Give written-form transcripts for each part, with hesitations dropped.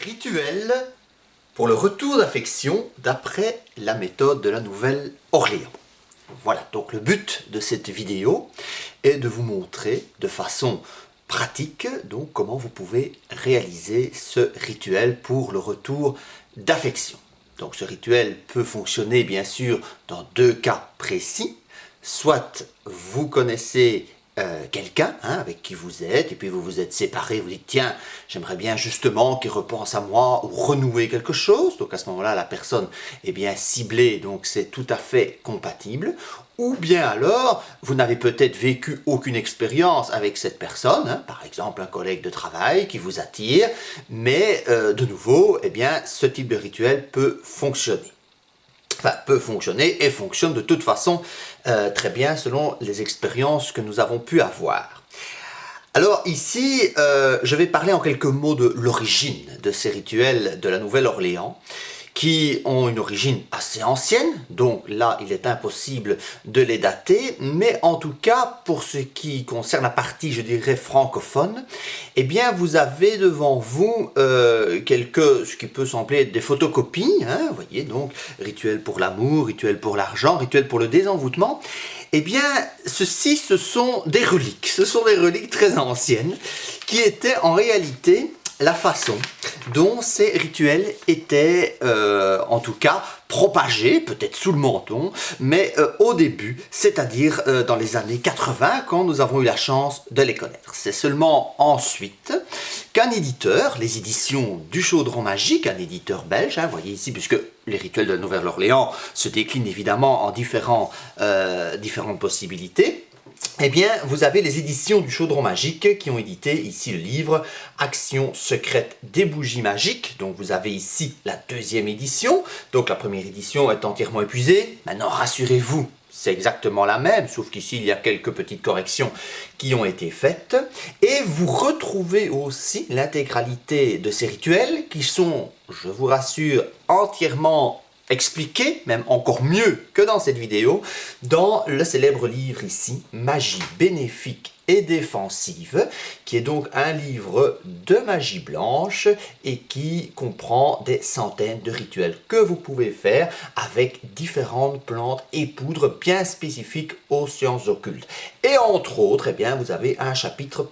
Rituel pour le retour d'affection d'après la méthode de la Nouvelle-Orléans. Voilà, donc le but de cette vidéo est de vous montrer de façon pratique donc comment vous pouvez réaliser ce rituel pour le retour d'affection. Donc ce rituel peut fonctionner bien sûr dans deux cas précis. Soit vous connaissez quelqu'un avec qui vous êtes, et puis vous vous êtes séparés, vous dites tiens, j'aimerais bien justement qu'il repense à moi ou renouer quelque chose, donc à ce moment-là la personne est bien ciblée, donc c'est tout à fait compatible, ou bien alors vous n'avez peut-être vécu aucune expérience avec cette personne, par exemple un collègue de travail qui vous attire, mais de nouveau, eh bien, ce type de rituel peut fonctionner. Enfin, peut fonctionner et fonctionne de toute façon très bien selon les expériences que nous avons pu avoir. Alors ici, je vais parler en quelques mots de l'origine de ces rituels de la Nouvelle-Orléans, qui ont une origine assez ancienne, donc là il est impossible de les dater, mais en tout cas pour ce qui concerne la partie je dirais francophone, eh bien vous avez devant vous ce qui peut sembler être des photocopies, vous voyez, donc rituel pour l'amour, rituel pour l'argent, rituel pour le désenvoûtement. Eh bien, ce sont des reliques, très anciennes, qui étaient en réalité la façon dont ces rituels étaient, en tout cas, propagés, peut-être sous le menton, mais au début, c'est-à-dire dans les années 80, quand nous avons eu la chance de les connaître. C'est seulement ensuite qu'un éditeur, les éditions du Chaudron Magique, un éditeur belge, vous voyez ici, puisque les rituels de la Nouvelle-Orléans se déclinent évidemment en différentes possibilités, eh bien, vous avez les éditions du Chaudron Magique qui ont édité ici le livre Action secrète des bougies magiques. Donc vous avez ici la deuxième édition. Donc la première édition est entièrement épuisée. Maintenant, rassurez-vous, c'est exactement la même, sauf qu'ici il y a quelques petites corrections qui ont été faites. Et vous retrouvez aussi l'intégralité de ces rituels qui sont, je vous rassure, entièrement expliqué, même encore mieux que dans cette vidéo, dans le célèbre livre ici, Magie bénéfique et défensive, qui est donc un livre de magie blanche et qui comprend des centaines de rituels que vous pouvez faire avec différentes plantes et poudres bien spécifiques aux sciences occultes. Et entre autres, eh bien, vous avez un chapitre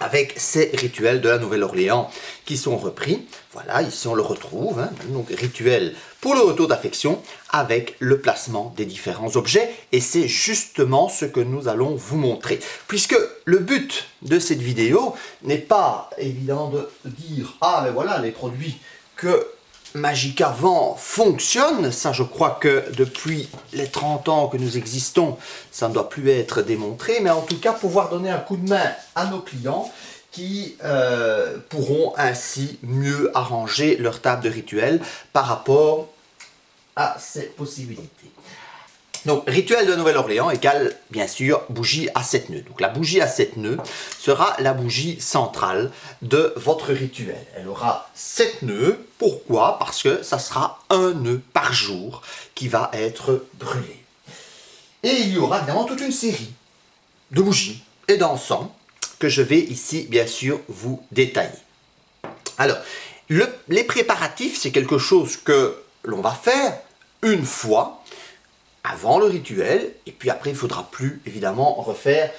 avec ces rituels de la Nouvelle-Orléans qui sont repris. Voilà, ici on le retrouve, donc rituel pour le retour d'affection avec le placement des différents objets. Et c'est justement ce que nous allons vous montrer. Puisque le but de cette vidéo n'est pas évident de dire « Ah, mais voilà, les produits que Magica vend fonctionnent », ça je crois que depuis les 30 ans que nous existons, ça ne doit plus être démontré, mais en tout cas pouvoir donner un coup de main à nos clients qui pourront ainsi mieux arranger leur table de rituel par rapport à ces possibilités. Donc, rituel de Nouvelle-Orléans égale, bien sûr, bougie à 7 nœuds. Donc, la bougie à 7 nœuds sera la bougie centrale de votre rituel. Elle aura 7 nœuds. Pourquoi? Parce que ça sera un nœud par jour qui va être brûlé. Et il y aura évidemment toute une série de bougies et d'encens que je vais ici, bien sûr, vous détailler. Alors, les préparatifs, c'est quelque chose que l'on va faire une fois avant le rituel, et puis après il ne faudra plus évidemment refaire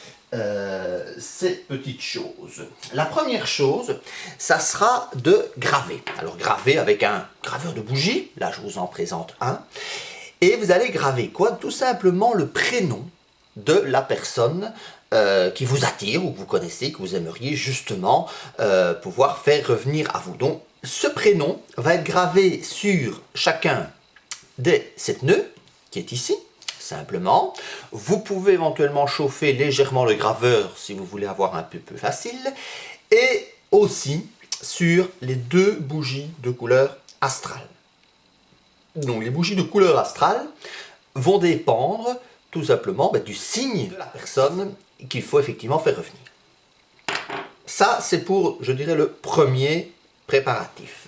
ces petites choses. La première chose, ça sera de graver. Alors graver avec un graveur de bougies, là je vous en présente un, et vous allez graver quoi? Tout simplement le prénom de la personne qui vous attire ou que vous connaissez, que vous aimeriez justement pouvoir faire revenir à vous. Donc ce prénom va être gravé sur chacun des 7 nœuds, qui est ici, simplement. Vous pouvez éventuellement chauffer légèrement le graveur si vous voulez avoir un peu plus facile. Et aussi sur les 2 bougies de couleur astrale. Donc les bougies de couleur astrale vont dépendre tout simplement du signe de la personne qu'il faut effectivement faire revenir. Ça, c'est pour, je dirais, le premier préparatif.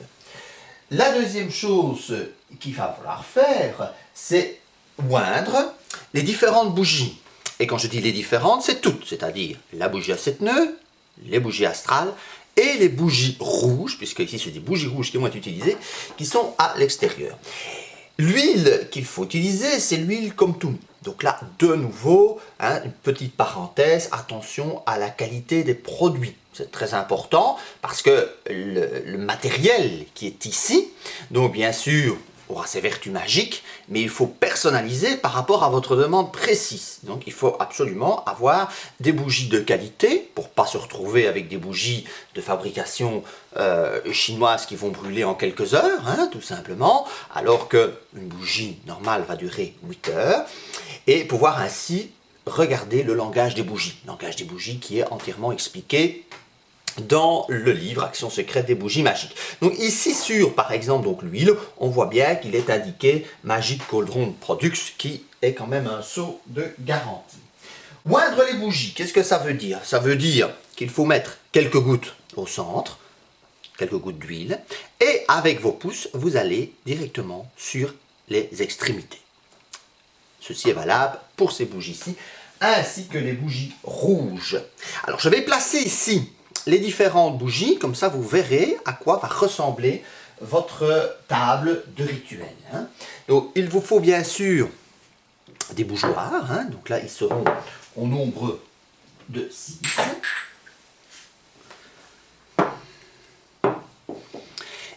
La deuxième chose qu'il va falloir faire, c'est oindre les différentes bougies. Et quand je dis les différentes, c'est toutes, c'est-à-dire la bougie à 7 nœuds, les bougies astrales et les bougies rouges, puisque ici c'est des bougies rouges qui vont être utilisées, qui sont à l'extérieur. L'huile qu'il faut utiliser, c'est l'huile comme tout. Donc là, de nouveau, une petite parenthèse, attention à la qualité des produits. C'est très important parce que le matériel qui est ici, donc bien sûr, aura ses vertus magiques, mais il faut personnaliser par rapport à votre demande précise. Donc il faut absolument avoir des bougies de qualité pour ne pas se retrouver avec des bougies de fabrication chinoise qui vont brûler en quelques heures, tout simplement, alors qu'une bougie normale va durer 8 heures, et pouvoir ainsi regarder le langage des bougies. Le langage des bougies qui est entièrement expliqué dans le livre Action secrète des bougies magiques. Donc ici sur, par exemple, donc l'huile, on voit bien qu'il est indiqué Magic Cauldron Products, qui est quand même un sceau de garantie. Oindre les bougies, qu'est-ce que ça veut dire? Ça veut dire qu'il faut mettre quelques gouttes au centre, quelques gouttes d'huile, et avec vos pouces, vous allez directement sur les extrémités. Ceci est valable pour ces bougies-ci, ainsi que les bougies rouges. Alors je vais placer ici les différentes bougies, comme ça vous verrez à quoi va ressembler votre table de rituel. Donc il vous faut bien sûr des bougeoirs, donc là ils seront au nombre de 6.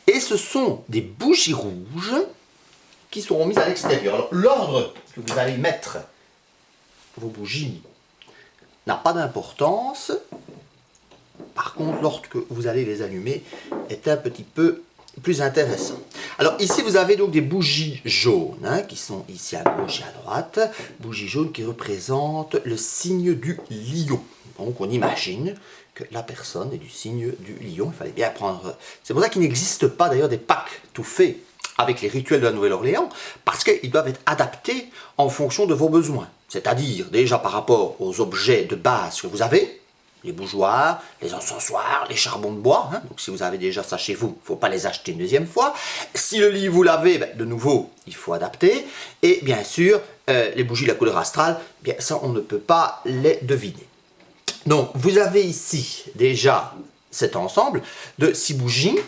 Et ce sont des bougies rouges qui seront mises à l'extérieur. Alors l'ordre que vous allez mettre vos bougies n'a pas d'importance. Par contre, lorsque vous allez les allumer, est un petit peu plus intéressant. Alors ici, vous avez donc des bougies jaunes, qui sont ici à gauche et à droite. Bougies jaunes qui représentent le signe du lion. Donc on imagine que la personne est du signe du lion. Il fallait bien prendre... C'est pour ça qu'il n'existe pas d'ailleurs des packs tout faits avec les rituels de la Nouvelle-Orléans, parce qu'ils doivent être adaptés en fonction de vos besoins. C'est-à-dire déjà par rapport aux objets de base que vous avez, les bougeoirs, les encensoirs, les charbons de bois. Donc si vous avez déjà ça chez vous, il ne faut pas les acheter une deuxième fois. Si le lit vous l'avez, de nouveau, il faut adapter. Et bien sûr, les bougies de la couleur astrale, bien ça on ne peut pas les deviner. Donc vous avez ici déjà cet ensemble de 6 bougies.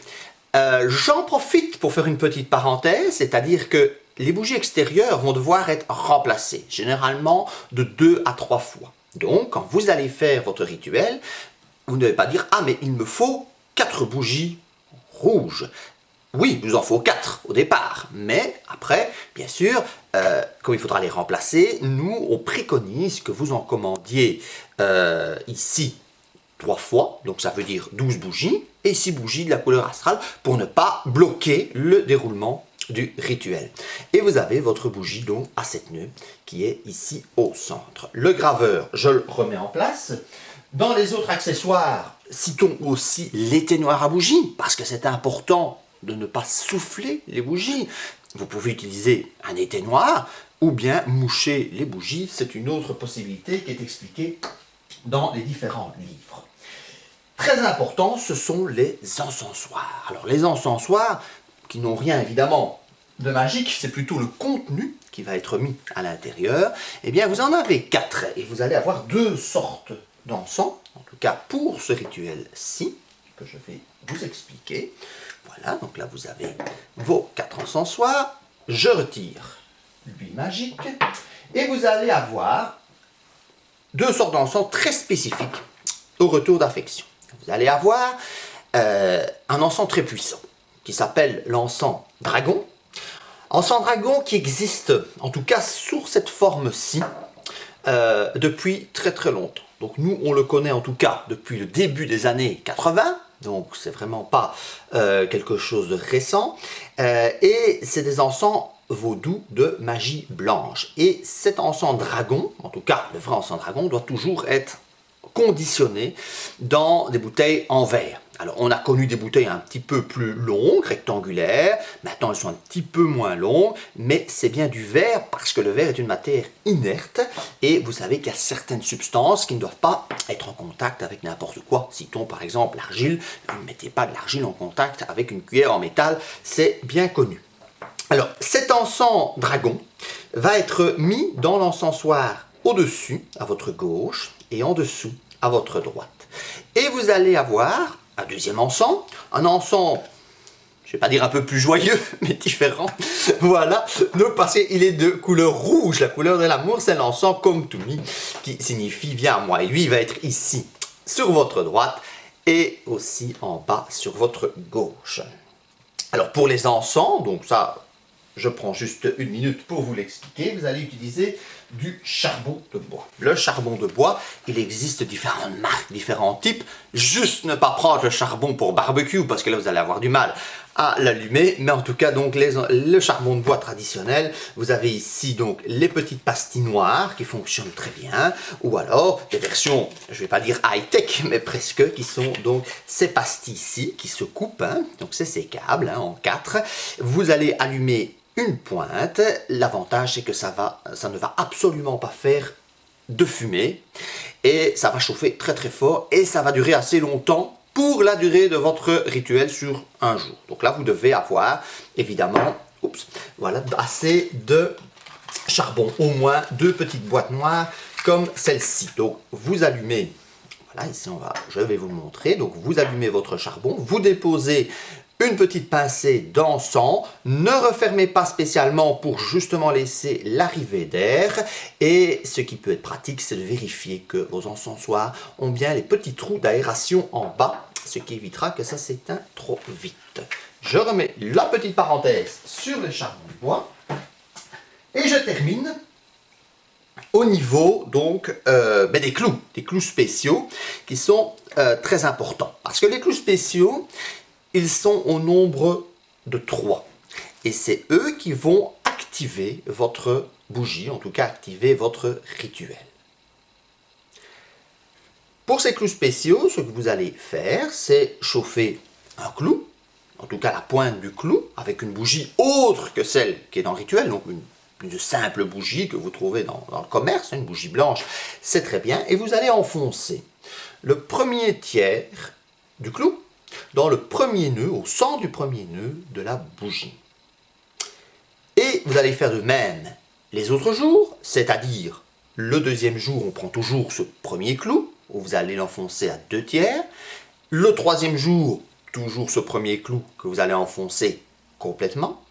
J'en profite pour faire une petite parenthèse, c'est-à-dire que les bougies extérieures vont devoir être remplacées, généralement de 2 à 3 fois. Donc, quand vous allez faire votre rituel, vous ne devez pas dire « Ah, mais il me faut 4 bougies rouges ». Oui, il vous en faut 4 au départ, mais après, bien sûr, quand il faudra les remplacer, nous, on préconise que vous en commandiez ici 3 fois, donc ça veut dire 12 bougies, et 6 bougies de la couleur astrale pour ne pas bloquer le déroulement du rituel. Et vous avez votre bougie donc à 7 nœuds qui est ici au centre. Le graveur, je le remets en place. Dans les autres accessoires, citons aussi l'éteignoir à bougie, parce que c'est important de ne pas souffler les bougies. Vous pouvez utiliser un éteignoir ou bien moucher les bougies. C'est une autre possibilité qui est expliquée dans les différents livres. Très important, ce sont les encensoirs. Alors les encensoirs, qui n'ont rien évidemment de magique, c'est plutôt le contenu qui va être mis à l'intérieur, eh bien vous en avez 4 et vous allez avoir 2 sortes d'encens, en tout cas pour ce rituel-ci, que je vais vous expliquer. Voilà, donc là vous avez vos 4 encensoirs, je retire l'huile magique et vous allez avoir 2 sortes d'encens très spécifiques au retour d'affection. Vous allez avoir un encens très puissant, qui s'appelle l'encens dragon. Encens dragon qui existe, en tout cas sous cette forme-ci, depuis très très longtemps. Donc nous, on le connaît en tout cas depuis le début des années 80, donc c'est vraiment pas quelque chose de récent. Et c'est des encens vaudou de magie blanche. Et cet encens dragon, en tout cas le vrai encens dragon, doit toujours être conditionné dans des bouteilles en verre. Alors on a connu des bouteilles un petit peu plus longues, rectangulaires, maintenant elles sont un petit peu moins longues, mais c'est bien du verre parce que le verre est une matière inerte et vous savez qu'il y a certaines substances qui ne doivent pas être en contact avec n'importe quoi. Citons par exemple l'argile, ne mettez pas de l'argile en contact avec une cuillère en métal, c'est bien connu. Alors cet encens dragon va être mis dans l'encensoir au-dessus, à votre gauche, et en dessous, à votre droite. Et vous allez avoir un deuxième encens, un encens, je ne vais pas dire un peu plus joyeux, mais différent, voilà, donc parce qu'il est de couleur rouge, la couleur de l'amour, c'est l'encens Come to Me, qui signifie viens à moi, et lui il va être ici, sur votre droite, et aussi en bas sur votre gauche. Alors pour les encens, donc ça, je prends juste une minute pour vous l'expliquer, vous allez utiliser du charbon de bois. Le charbon de bois, il existe différentes marques, différents types. Juste ne pas prendre le charbon pour barbecue parce que là vous allez avoir du mal à l'allumer. Mais en tout cas, donc le charbon de bois traditionnel, vous avez ici donc les petites pastilles noires qui fonctionnent très bien. Ou alors des versions, je ne vais pas dire high-tech, mais presque, qui sont donc ces pastilles-ci qui se coupent. Hein, donc c'est ces câbles hein, en 4. Vous allez allumer une pointe. L'avantage c'est que ça ne va absolument pas faire de fumée et ça va chauffer très très fort et ça va durer assez longtemps pour la durée de votre rituel sur un jour. Donc là vous devez avoir évidemment voilà, assez de charbon, au moins 2 petites boîtes noires comme celle-ci. Donc vous allumez, voilà ici je vais vous le montrer, donc vous allumez votre charbon, vous déposez une petite pincée d'encens, ne refermez pas spécialement pour justement laisser l'arrivée d'air et ce qui peut être pratique c'est de vérifier que vos encensoirs ont bien les petits trous d'aération en bas, ce qui évitera que ça s'éteint trop vite. Je remets la petite parenthèse sur le charbon de bois et je termine au niveau donc des clous spéciaux qui sont très importants parce que les clous spéciaux ils sont au nombre de 3. Et c'est eux qui vont activer votre bougie, en tout cas activer votre rituel. Pour ces clous spéciaux, ce que vous allez faire, c'est chauffer un clou, en tout cas la pointe du clou, avec une bougie autre que celle qui est dans le rituel, donc une simple bougie que vous trouvez dans le commerce, une bougie blanche, c'est très bien, et vous allez enfoncer le premier tiers du clou dans le premier nœud, au centre du premier nœud de la bougie. Et vous allez faire de même les autres jours, c'est-à-dire le deuxième jour, on prend toujours ce premier clou, où vous allez l'enfoncer à 2 tiers. Le troisième jour, toujours ce premier clou que vous allez enfoncer complètement.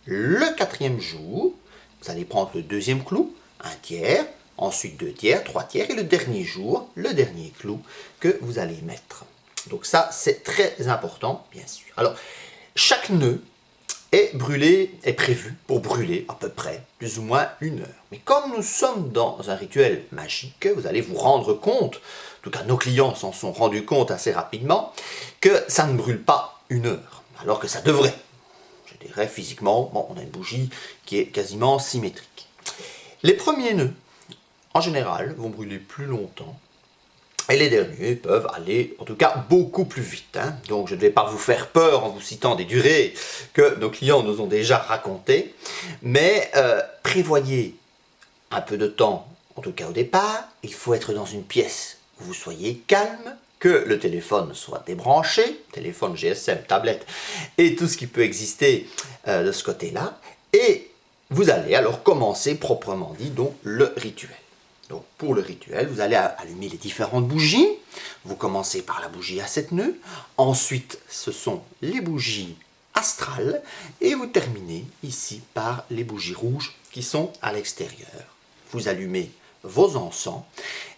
Le quatrième jour, vous allez prendre le deuxième clou, 1 tiers, ensuite 2 tiers, 3 tiers, et le dernier jour, le dernier clou que vous allez mettre. Donc ça, c'est très important, bien sûr. Alors, chaque nœud est prévu pour brûler à peu près plus ou moins 1 heure. Mais comme nous sommes dans un rituel magique, vous allez vous rendre compte, en tout cas nos clients s'en sont rendus compte assez rapidement, que ça ne brûle pas 1 heure, alors que ça devrait. Je dirais physiquement, bon, on a une bougie qui est quasiment symétrique. Les premiers nœuds, en général, vont brûler plus longtemps. Et les derniers peuvent aller, en tout cas, beaucoup plus vite. Hein. Donc, je ne vais pas vous faire peur en vous citant des durées que nos clients nous ont déjà racontées. Mais prévoyez un peu de temps, en tout cas au départ. Il faut être dans une pièce où vous soyez calme, que le téléphone soit débranché, téléphone, GSM, tablette, et tout ce qui peut exister de ce côté-là. Et vous allez alors commencer proprement dit, donc, le rituel. Donc pour le rituel, vous allez allumer les différentes bougies. Vous commencez par la bougie à 7 nœuds. Ensuite, ce sont les bougies astrales. Et vous terminez ici par les bougies rouges qui sont à l'extérieur. Vous allumez vos encens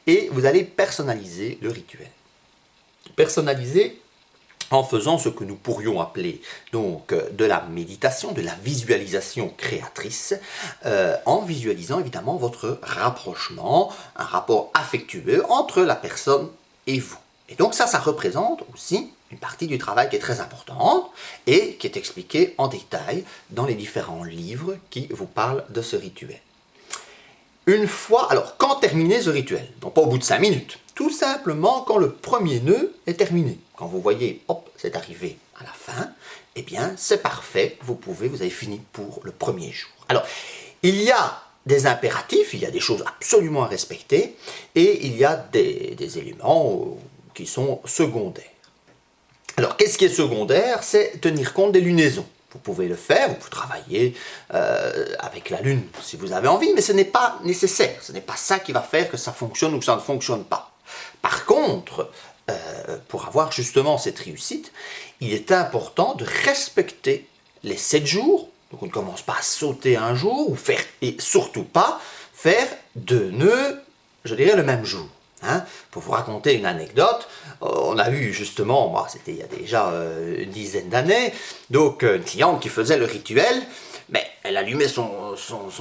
et vous allez personnaliser le rituel. Personnaliser en faisant ce que nous pourrions appeler donc de la méditation, de la visualisation créatrice, en visualisant évidemment votre rapprochement, un rapport affectueux entre la personne et vous. Et donc ça représente aussi une partie du travail qui est très importante et qui est expliquée en détail dans les différents livres qui vous parlent de ce rituel. Une fois, alors quand terminer ce rituel? Donc pas au bout de 5 minutes, tout simplement quand le premier nœud est terminé. Quand vous voyez, hop, c'est arrivé à la fin, eh bien c'est parfait, vous avez fini pour le premier jour. Alors, il y a des impératifs, il y a des choses absolument à respecter, et il y a des éléments qui sont secondaires. Alors, qu'est-ce qui est secondaire? C'est tenir compte des lunaisons. Vous pouvez le faire, vous pouvez travailler avec la lune si vous avez envie, mais ce n'est pas nécessaire. Ce n'est pas ça qui va faire que ça fonctionne ou que ça ne fonctionne pas. Par contre, pour avoir justement cette réussite, il est important de respecter les 7 jours. Donc on ne commence pas à sauter un jour ou faire, et surtout pas faire 2 nœuds, je dirais, le même jour. Hein. Pour vous raconter une anecdote, on a eu justement, c'était il y a déjà une dizaine d'années, donc une cliente qui faisait le rituel, mais elle allumait son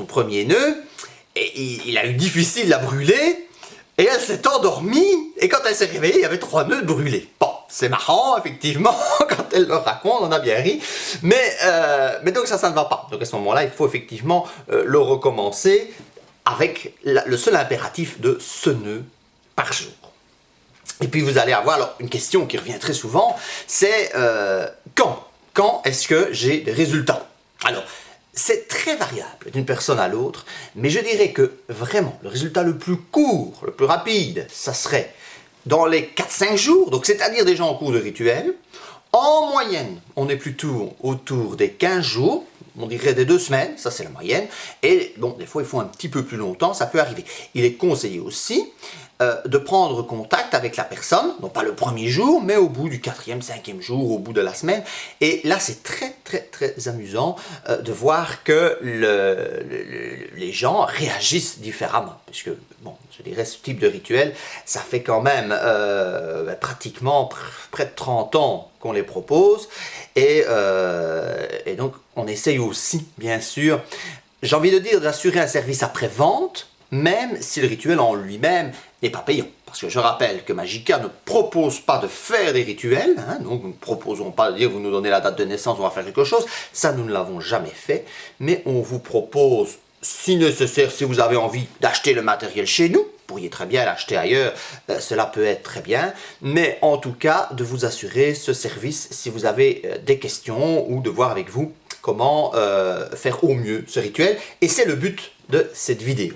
premier nœud, et il a eu difficile à brûler, et elle s'est endormie, et quand elle s'est réveillée, il y avait 3 nœuds brûlés. Bon, c'est marrant, effectivement, quand elle le raconte, on a bien ri, mais donc ça ne va pas. Donc à ce moment-là, il faut effectivement le recommencer avec le seul impératif de ce nœud par jour. Et puis vous allez avoir alors, une question qui revient très souvent, c'est quand est-ce que j'ai des résultats? Alors, c'est très variable d'une personne à l'autre, mais je dirais que vraiment, le résultat le plus court, le plus rapide, ça serait dans les 4-5 jours, donc c'est-à-dire déjà en cours de rituel. En moyenne, on est plutôt autour des 15 jours, on dirait des 2 semaines, ça c'est la moyenne, et bon, des fois il faut un petit peu plus longtemps, ça peut arriver. Il est conseillé aussi de prendre contact avec la personne, non pas le premier jour, mais au bout du 4e, 5e jour, au bout de la semaine. Et là, c'est très, très, très amusant de voir que les gens réagissent différemment. Puisque, bon, je dirais, ce type de rituel, ça fait quand même pratiquement près de 30 ans qu'on les propose. Et donc, on essaye aussi, bien sûr, j'ai envie de dire, d'assurer un service après-vente, même si le rituel en lui-même n'est pas payant. Parce que je rappelle que Magica ne propose pas de faire des rituels, hein, donc nous ne proposons pas de dire vous nous donnez la date de naissance, on va faire quelque chose, ça nous ne l'avons jamais fait, mais on vous propose, si nécessaire, si vous avez envie d'acheter le matériel chez nous, vous pourriez très bien l'acheter ailleurs, cela peut être très bien, mais en tout cas de vous assurer ce service si vous avez des questions ou de voir avec vous comment faire au mieux ce rituel, et c'est le but de cette vidéo.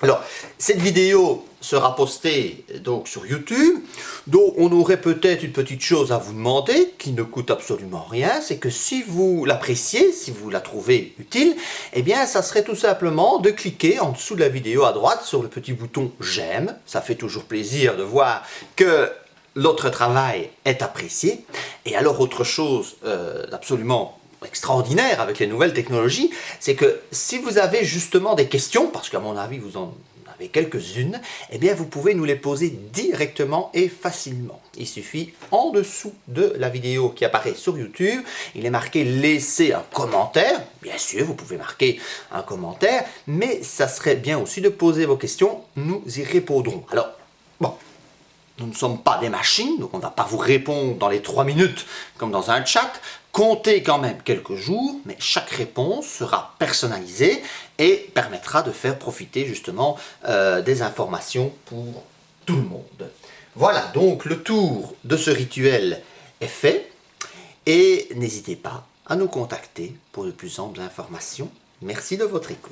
Alors, cette vidéo sera postée donc sur YouTube, donc on aurait peut-être une petite chose à vous demander qui ne coûte absolument rien, c'est que si vous l'appréciez, si vous la trouvez utile, eh bien ça serait tout simplement de cliquer en dessous de la vidéo à droite sur le petit bouton j'aime, ça fait toujours plaisir de voir que notre travail est apprécié. Et alors autre chose d'absolument extraordinaire avec les nouvelles technologies, c'est que si vous avez justement des questions, parce qu'à mon avis vous en avez quelques-unes, eh bien vous pouvez nous les poser directement et facilement. Il suffit en dessous de la vidéo qui apparaît sur YouTube, il est marqué laisser un commentaire, bien sûr vous pouvez marquer un commentaire, mais ça serait bien aussi de poser vos questions, nous y répondrons. Alors, bon, nous ne sommes pas des machines, donc on ne va pas vous répondre dans les 3 minutes comme dans un chat. Comptez quand même quelques jours, mais chaque réponse sera personnalisée et permettra de faire profiter justement des informations pour tout le monde. Voilà, donc le tour de ce rituel est fait et n'hésitez pas à nous contacter pour de plus amples informations. Merci de votre écoute.